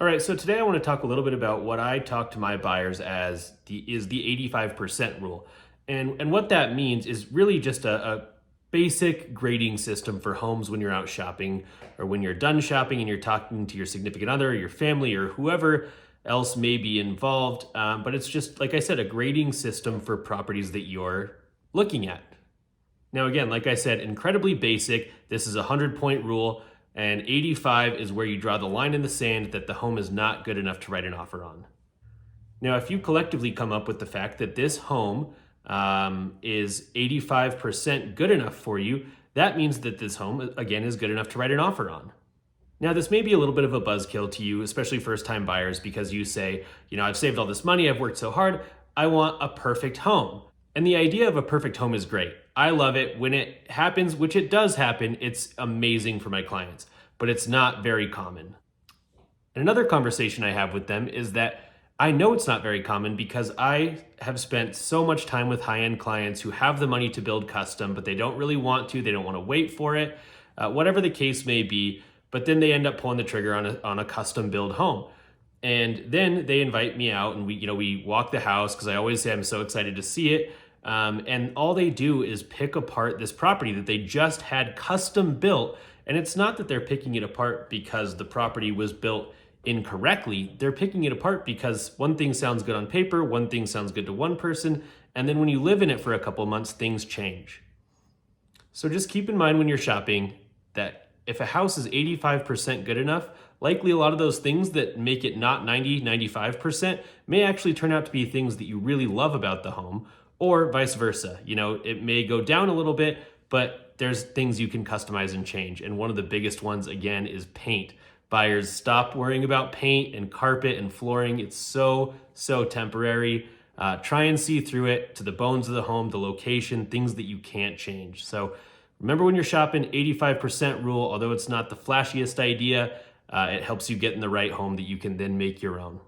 All right, so today I want to talk a little bit about what I talk to my buyers as the 85% rule. And what that means is really just a basic grading system for homes when you're out shopping or when you're done shopping and you're talking to your significant other, or your family, or whoever else may be involved. But it's just, like I said, a grading system for properties that you're looking at. Now, again, like I said, incredibly basic. This is a 100-point rule, and 85 is where you draw the line in the sand that the home is not good enough to write an offer on. Now, if you collectively come up with the fact that this home is 85% good enough for you, that means that this home, again, is good enough to write an offer on. Now, this may be a little bit of a buzzkill to you, especially first time buyers, because you say, I've saved all this money, I've worked so hard, I want a perfect home. And the idea of a perfect home is great. I love it. When it happens, which it does happen, it's amazing for my clients, but it's not very common. And another conversation I have with them is that I know it's not very common because I have spent so much time with high-end clients who have the money to build custom, but they don't really want to. They don't want to wait for it, whatever the case may be. But then they end up pulling the trigger on a custom build home. And then they invite me out and we walk the house because I always say I'm so excited to see it. And all they do is pick apart this property that they just had custom built. And it's not that they're picking it apart because the property was built incorrectly. They're picking it apart because one thing sounds good on paper, one thing sounds good to one person, and then when you live in it for a couple months, things change. So just keep in mind when you're shopping that if a house is 85% good enough, likely a lot of those things that make it not 90, 95% may actually turn out to be things that you really love about the home, or vice versa. It may go down a little bit, but there's things you can customize and change. And one of the biggest ones, again, is paint. Buyers, stop worrying about paint and carpet and flooring. It's so temporary. Try and see through it to the bones of the home, the location, things that you can't change. So remember, when you're shopping, 85% rule, although it's not the flashiest idea, it helps you get in the right home that you can then make your own.